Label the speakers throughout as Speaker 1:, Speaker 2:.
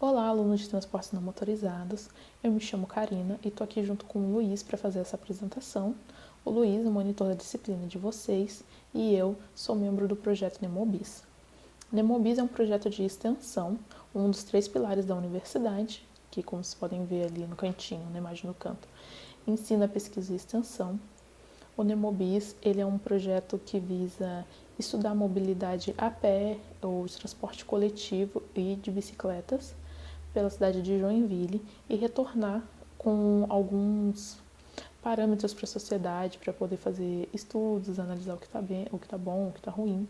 Speaker 1: Olá, alunos de transportes não motorizados. Eu me chamo Karina e estou aqui junto com o Luiz para fazer essa apresentação. O Luiz é o monitor da disciplina de vocês e eu sou membro do projeto Nemobis. Nemobis é um projeto de extensão, um dos 3 pilares da universidade, que, como vocês podem ver ali no cantinho, na imagem no canto, ensina pesquisa e extensão. O Nemobis ele é um projeto que visa estudar a mobilidade a pé, ou de transporte coletivo e de bicicletas pela cidade de Joinville e retornar com alguns parâmetros para a sociedade, para poder fazer estudos, analisar o que está bem, o que está bom, o que está ruim.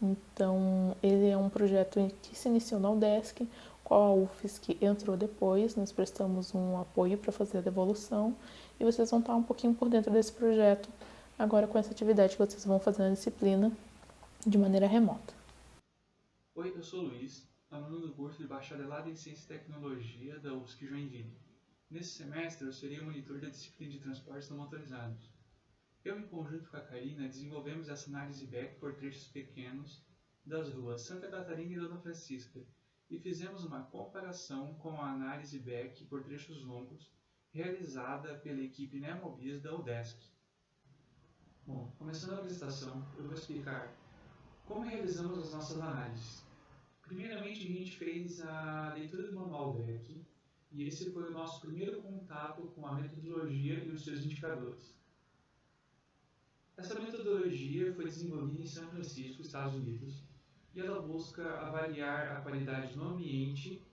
Speaker 1: Então, ele é um projeto que se iniciou na UDESC, qual a UFSC entrou depois, nós prestamos um apoio para fazer a devolução e vocês vão estar um pouquinho por dentro desse projeto agora com essa atividade que vocês vão fazer na disciplina de maneira remota.
Speaker 2: Oi, eu sou o Luiz, aluno do curso de Bacharelado em Ciência e Tecnologia da UFSC Joinville. Nesse semestre, eu serei o monitor da disciplina de transportes não motorizados. Eu, em conjunto com a Karina, desenvolvemos essa análise back por trechos pequenos das ruas Santa Catarina e Dona Francisca e fizemos uma comparação com a análise back por trechos longos realizada pela equipe Nemobis da UDESC. Bom, começando a apresentação, eu vou explicar como realizamos as nossas análises. Primeiramente, a gente fez a leitura do manual BEC, e esse foi o nosso primeiro contato com a metodologia e os seus indicadores. Essa metodologia foi desenvolvida em São Francisco, Estados Unidos, e ela busca avaliar a qualidade do ambiente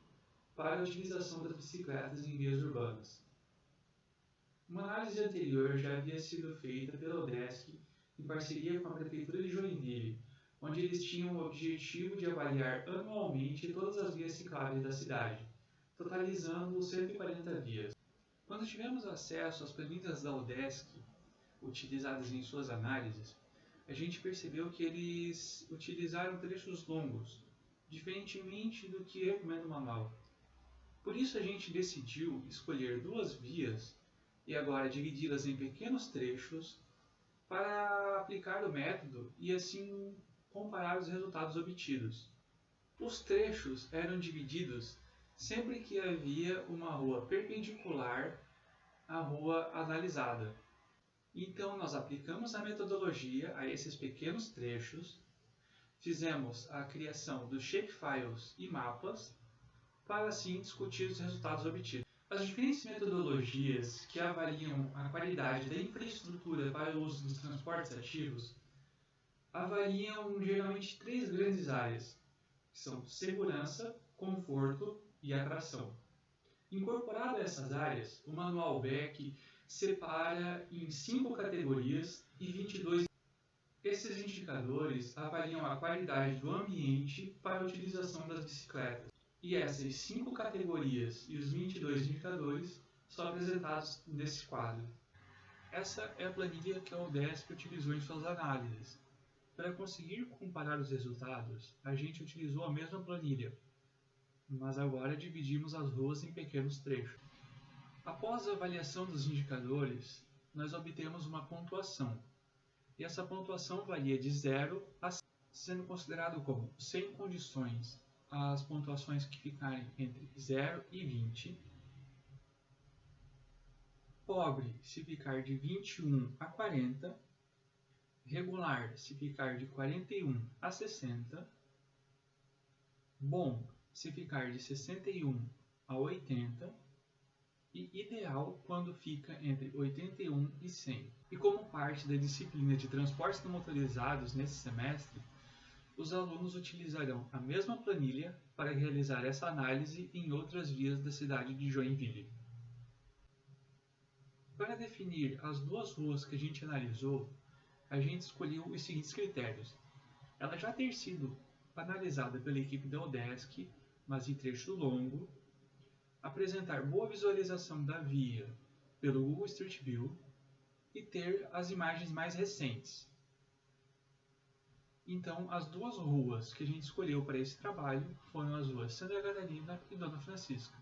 Speaker 2: para a utilização das bicicletas em vias urbanas. Uma análise anterior já havia sido feita pela UDESC em parceria com a Prefeitura de Joinville, onde eles tinham o objetivo de avaliar anualmente todas as vias cicláveis da cidade, totalizando 140 vias. Quando tivemos acesso às planilhas da UDESC, utilizadas em suas análises, a gente percebeu que eles utilizaram trechos longos, diferentemente do que recomenda o manual. Por isso a gente decidiu escolher 2 vias e agora dividi-las em pequenos trechos para aplicar o método e assim comparar os resultados obtidos. Os trechos eram divididos sempre que havia uma rua perpendicular à rua analisada. Então nós aplicamos a metodologia a esses pequenos trechos, fizemos a criação dos shapefiles e mapas para assim discutir os resultados obtidos. As diferentes metodologias que avaliam a qualidade da infraestrutura para o uso dos transportes ativos avaliam geralmente 3 grandes áreas, que são segurança, conforto e atração. Incorporado a essas áreas, o manual BEC separa em 5 categorias e 22. Esses indicadores avaliam a qualidade do ambiente para a utilização das bicicletas. E essas 5 categorias e os 22 indicadores são apresentados nesse quadro. Essa é a planilha que a UDESC utilizou em suas análises. Para conseguir comparar os resultados, a gente utilizou a mesma planilha, mas agora dividimos as ruas em pequenos trechos. Após a avaliação dos indicadores, nós obtemos uma pontuação, e essa pontuação varia de 0 a 100, sendo considerado como 100 condições as pontuações que ficarem entre 0 e 20, pobre se ficar de 21 a 40, regular se ficar de 41 a 60, bom se ficar de 61 a 80 e ideal quando fica entre 81 e 100. E como parte da disciplina de transportes não motorizados nesse semestre, os alunos utilizarão a mesma planilha para realizar essa análise em outras vias da cidade de Joinville. Para definir as 2 ruas que a gente analisou, a gente escolheu os seguintes critérios. Ela já ter sido analisada pela equipe da UDESC, mas em trecho longo, apresentar boa visualização da via pelo Google Street View e ter as imagens mais recentes. Então, as 2 ruas que a gente escolheu para esse trabalho foram as ruas Santa Catarina e Dona Francisca.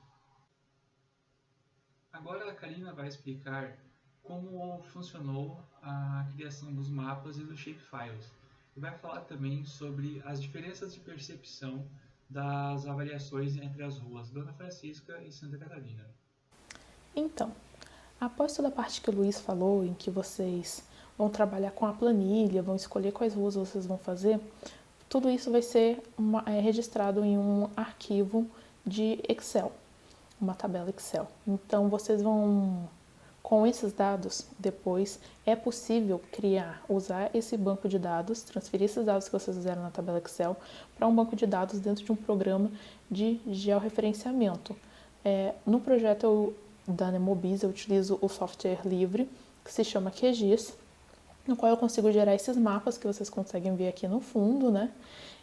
Speaker 2: Agora a Karina vai explicar como funcionou a criação dos mapas e dos shapefiles. E vai falar também sobre as diferenças de percepção das avaliações entre as ruas Dona Francisca e Santa Catarina.
Speaker 1: Então, após toda a parte que o Luiz falou, em que vocês vão trabalhar com a planilha, vão escolher quais ruas vocês vão fazer, tudo isso vai ser registrado em um arquivo de Excel, uma tabela Excel. Então, vocês vão, com esses dados, depois é possível usar esse banco de dados, transferir esses dados que vocês fizeram na tabela Excel para um banco de dados dentro de um programa de georreferenciamento. No projeto da Nemobis, eu utilizo o software livre, que se chama QGIS, no qual eu consigo gerar esses mapas que vocês conseguem ver aqui no fundo, né?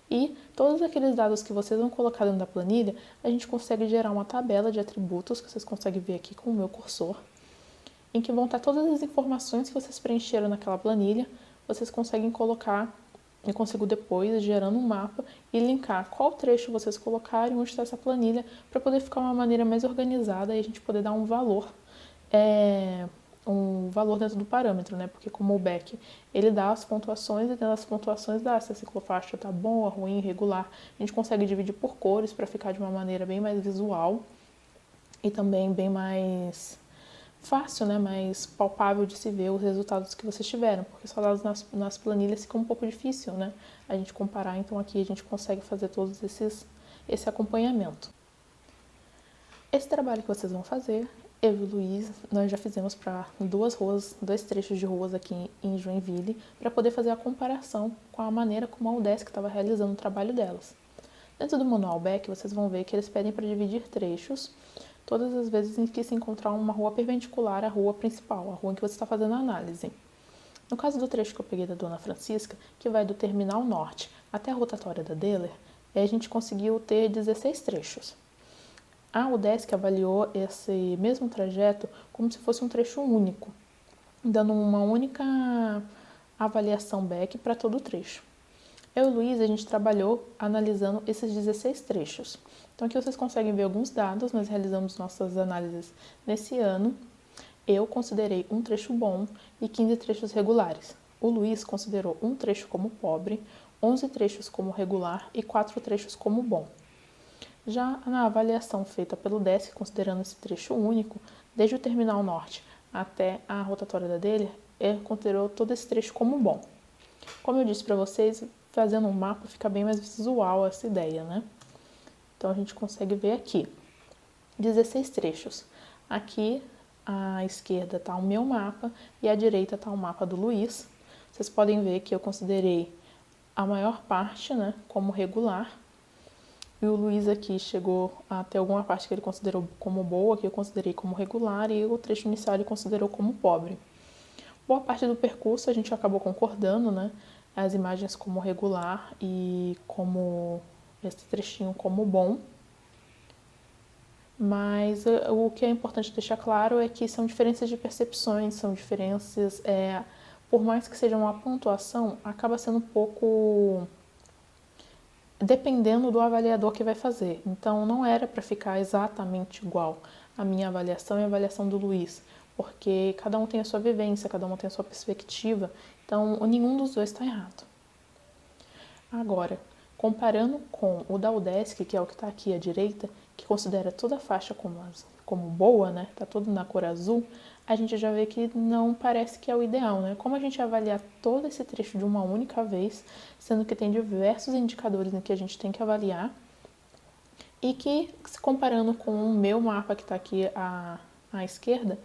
Speaker 1: E todos aqueles dados que vocês vão colocar dentro da planilha, a gente consegue gerar uma tabela de atributos, que vocês conseguem ver aqui com o meu cursor, em que vão estar todas as informações que vocês preencheram naquela planilha, vocês conseguem colocar, eu consigo depois, gerando um mapa, e linkar qual trecho vocês colocarem, onde está essa planilha, para poder ficar uma maneira mais organizada e a gente poder dar um valor dentro do parâmetro, né? Porque como o Beck, ele dá as pontuações e dentro das pontuações dá se a ciclofaixa tá boa, ruim, irregular. A gente consegue dividir por cores para ficar de uma maneira bem mais visual e também bem mais fácil, né? Mais palpável de se ver os resultados que vocês tiveram, porque só dados nas planilhas fica um pouco difícil, né? A gente comparar, então aqui a gente consegue fazer todos esse acompanhamento. Esse trabalho que vocês vão fazer, eu e o Luiz, nós já fizemos para dois trechos de ruas aqui em Joinville, para poder fazer a comparação com a maneira como a UDESC estava realizando o trabalho delas. Dentro do manual Beck, vocês vão ver que eles pedem para dividir trechos todas as vezes em que se encontrar uma rua perpendicular à rua principal, a rua em que você está fazendo a análise. No caso do trecho que eu peguei da Dona Francisca, que vai do Terminal Norte até a rotatória da Deller, a gente conseguiu ter 16 trechos. A UDESC avaliou esse mesmo trajeto como se fosse um trecho único, dando uma única avaliação Beck para todo o trecho. Eu e o Luiz, a gente trabalhou analisando esses 16 trechos. Então aqui vocês conseguem ver alguns dados, nós realizamos nossas análises nesse ano. Eu considerei um trecho bom e 15 trechos regulares. O Luiz considerou um trecho como pobre, 11 trechos como regular e 4 trechos como bom. Já na avaliação feita pelo DESC, considerando esse trecho único, desde o Terminal Norte até a rotatória da Deller, ele considerou todo esse trecho como bom. Como eu disse para vocês, fazendo um mapa fica bem mais visual essa ideia, né? Então a gente consegue ver aqui 16 trechos. Aqui à esquerda está o meu mapa e à direita está o mapa do Luiz. Vocês podem ver que eu considerei a maior parte, né, como regular. E o Luiz aqui chegou a ter alguma parte que ele considerou como boa, que eu considerei como regular, e o trecho inicial ele considerou como pobre. Boa parte do percurso a gente acabou concordando, né? As imagens como regular e como esse trechinho como bom. Mas o que é importante deixar claro é que são diferenças de percepções, são diferenças, por mais que seja uma pontuação, acaba sendo um pouco dependendo do avaliador que vai fazer. Então, não era para ficar exatamente igual a minha avaliação e a avaliação do Luiz, porque cada um tem a sua vivência, cada um tem a sua perspectiva, então nenhum dos dois está errado. Agora, comparando com o da UDESC, que é o que está aqui à direita, que considera toda a faixa como boa, né? Está tudo na cor azul, a gente já vê que não parece que é o ideal, né? Como a gente avaliar todo esse trecho de uma única vez, sendo que tem diversos indicadores em que a gente tem que avaliar, e que, se comparando com o meu mapa que está aqui à esquerda,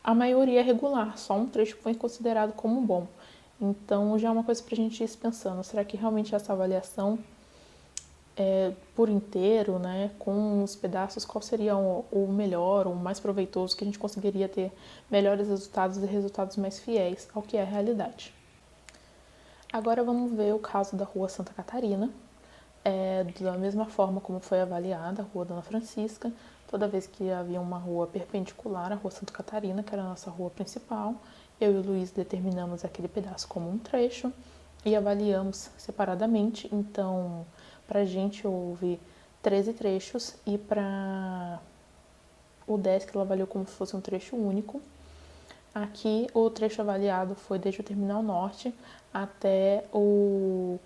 Speaker 1: a maioria é regular, só um trecho foi considerado como bom. Então, já é uma coisa para a gente ir pensando, será que realmente essa avaliação por inteiro, né, com os pedaços, qual seria o melhor, o mais proveitoso, que a gente conseguiria ter melhores resultados e resultados mais fiéis ao que é a realidade. Agora vamos ver o caso da Rua Santa Catarina. Da mesma forma como foi avaliada a Rua Dona Francisca, toda vez que havia uma rua perpendicular à Rua Santa Catarina, que era a nossa rua principal, eu e o Luiz determinamos aquele pedaço como um trecho e avaliamos separadamente. Então, para a gente houve 13 trechos e para o DESC ela avaliou como se fosse um trecho único. Aqui o trecho avaliado foi desde o Terminal Norte até um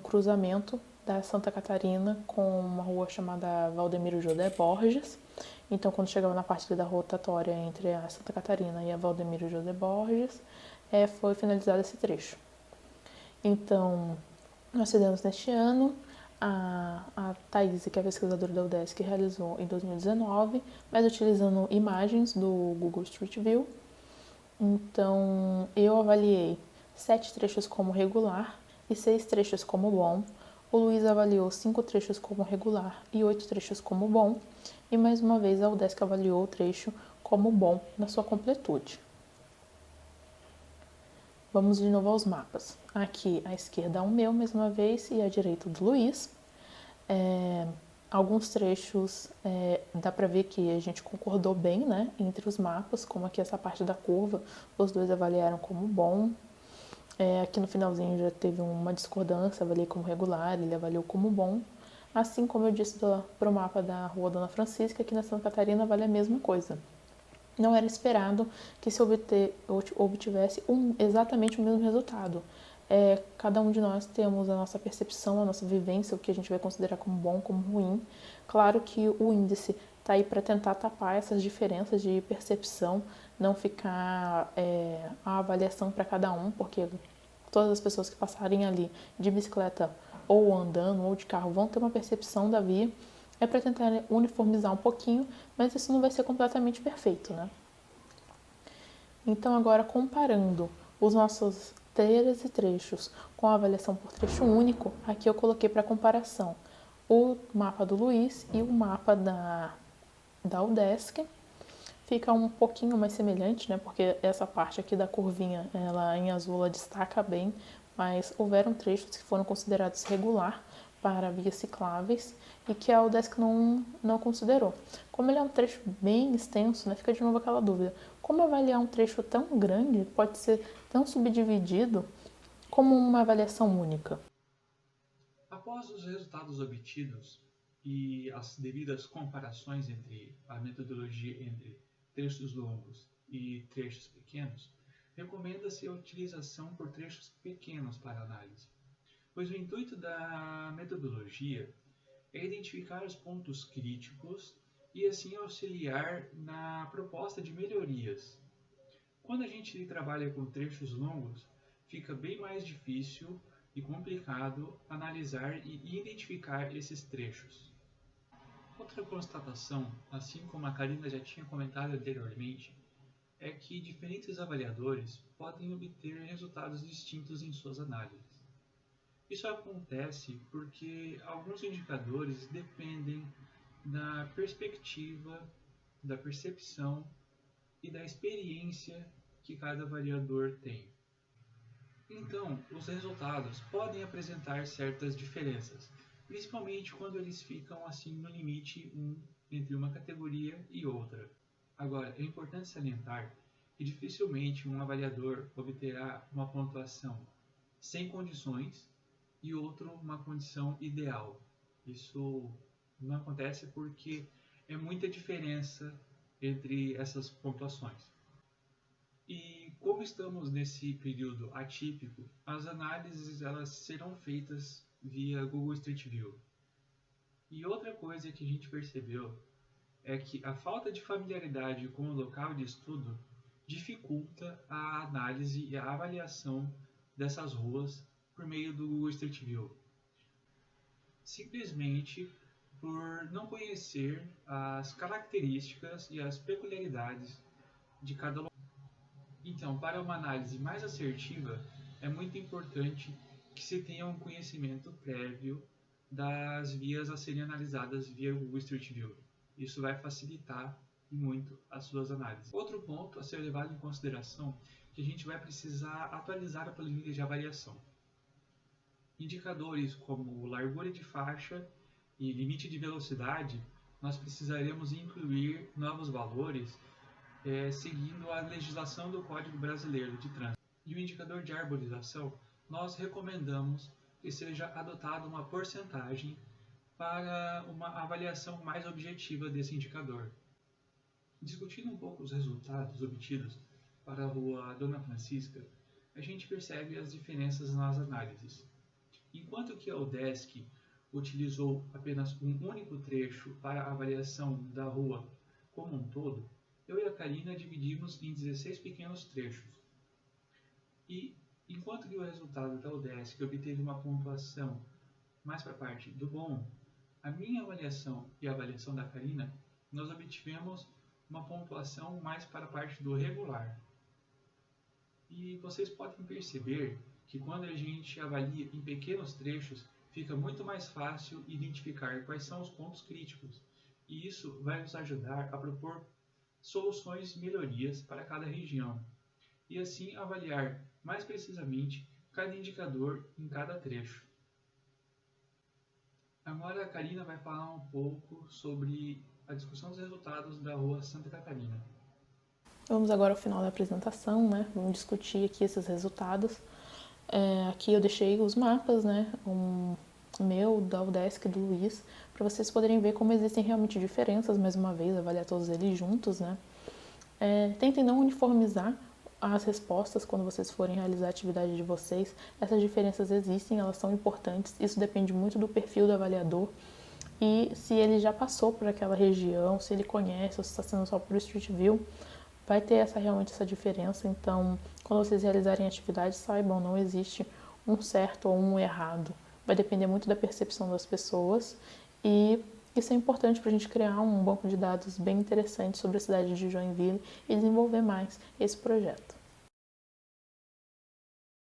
Speaker 1: cruzamento da Santa Catarina com uma rua chamada Valdemiro José Borges. Então, quando chegava na parte da rotatória entre a Santa Catarina e a Valdemiro José Borges, foi finalizado esse trecho. Então, nós fizemos neste ano, a Thaís, que é a pesquisadora da UDESC, realizou em 2019, mas utilizando imagens do Google Street View. Então, eu avaliei 7 trechos como regular e 6 trechos como bom. O Luiz avaliou 5 trechos como regular e 8 trechos como bom. E mais uma vez a UDESC avaliou o trecho como bom na sua completude. Vamos de novo aos mapas. Aqui à esquerda o meu, mais uma vez, e à direita o do Luiz. Alguns trechos dá para ver que a gente concordou bem, né, entre os mapas, como aqui essa parte da curva, os dois avaliaram como bom. Aqui no finalzinho já teve uma discordância, avaliei como regular, ele avaliou como bom. Assim como eu disse para o mapa da Rua Dona Francisca, aqui na Santa Catarina vale a mesma coisa. Não era esperado que se obtivesse exatamente o mesmo resultado. Cada um de nós temos a nossa percepção, a nossa vivência, o que a gente vai considerar como bom, como ruim. Claro que o índice está aí para tentar tapar essas diferenças de percepção, não ficar a avaliação para cada um, porque todas as pessoas que passarem ali de bicicleta ou andando ou de carro vão ter uma percepção da via. É para tentar uniformizar um pouquinho, mas isso não vai ser completamente perfeito, né? Então, agora comparando os nossos 13 trechos com a avaliação por trecho único, aqui eu coloquei para comparação o mapa do Luiz e o mapa da UDESC. Fica um pouquinho mais semelhante, né? Porque essa parte aqui da curvinha, ela em azul, ela destaca bem, mas houveram trechos que foram considerados regular para vias cicláveis e que a UDESC não considerou. Como ele é um trecho bem extenso, né, fica de novo aquela dúvida. Como avaliar um trecho tão grande pode ser tão subdividido como uma avaliação única?
Speaker 2: Após os resultados obtidos e as devidas comparações entre a metodologia entre trechos longos e trechos pequenos, recomenda-se a utilização por trechos pequenos para análise, pois o intuito da metodologia é identificar os pontos críticos e assim auxiliar na proposta de melhorias. Quando a gente trabalha com trechos longos, fica bem mais difícil e complicado analisar e identificar esses trechos. Outra constatação, assim como a Karina já tinha comentado anteriormente, é que diferentes avaliadores podem obter resultados distintos em suas análises. Isso acontece porque alguns indicadores dependem da perspectiva, da percepção e da experiência que cada avaliador tem. Então, os resultados podem apresentar certas diferenças, principalmente quando eles ficam assim no limite entre uma categoria e outra. Agora, é importante salientar que dificilmente um avaliador obterá uma pontuação sem condições e outro uma condição ideal. Isso não acontece porque é muita diferença entre essas pontuações. E como estamos nesse período atípico, as análises elas serão feitas via Google Street View. E outra coisa que a gente percebeu é que a falta de familiaridade com o local de estudo dificulta a análise e a avaliação dessas ruas por meio do Google Street View. Simplesmente por não conhecer as características e as peculiaridades de cada local. Então, para uma análise mais assertiva, é muito importante que se tenha um conhecimento prévio das vias a serem analisadas via Google Street View. Isso vai facilitar muito as suas análises. Outro ponto a ser levado em consideração é que a gente vai precisar atualizar a planilha de avaliação. Indicadores como largura de faixa e limite de velocidade, nós precisaremos incluir novos valores seguindo a legislação do Código Brasileiro de Trânsito. E o indicador de arborização, nós recomendamos que seja adotada uma porcentagem para uma avaliação mais objetiva desse indicador. Discutindo um pouco os resultados obtidos para a Rua Dona Francisca, a gente percebe as diferenças nas análises. Enquanto que a UDESC utilizou apenas um único trecho para a avaliação da rua como um todo, eu e a Karina dividimos em 16 pequenos trechos. E, enquanto que o resultado da UDESC obteve uma pontuação mais para a parte do bom, a minha avaliação e a avaliação da Karina, nós obtivemos uma pontuação mais para a parte do regular. E vocês podem perceber que quando a gente avalia em pequenos trechos, fica muito mais fácil identificar quais são os pontos críticos. E isso vai nos ajudar a propor soluções e melhorias para cada região. E assim avaliar mais precisamente cada indicador em cada trecho. Agora a Karina vai falar um pouco sobre a discussão dos resultados da Rua Santa Catarina.
Speaker 1: Vamos agora ao final da apresentação, né? Vamos discutir aqui esses resultados. Aqui eu deixei os mapas, né? O meu, da UDESC e do Luiz, para vocês poderem ver como existem realmente diferenças, mais uma vez, avaliar todos eles juntos, né? Tentem não uniformizar as respostas quando vocês forem realizar a atividade de vocês. Essas diferenças existem, elas são importantes, isso depende muito do perfil do avaliador e se ele já passou por aquela região, se ele conhece ou se está sendo só por Street View, vai ter realmente essa diferença. Então, quando vocês realizarem a atividade, saibam, não existe um certo ou um errado. Vai depender muito da percepção das pessoas e isso é importante para a gente criar um banco de dados bem interessante sobre a cidade de Joinville e desenvolver mais esse projeto.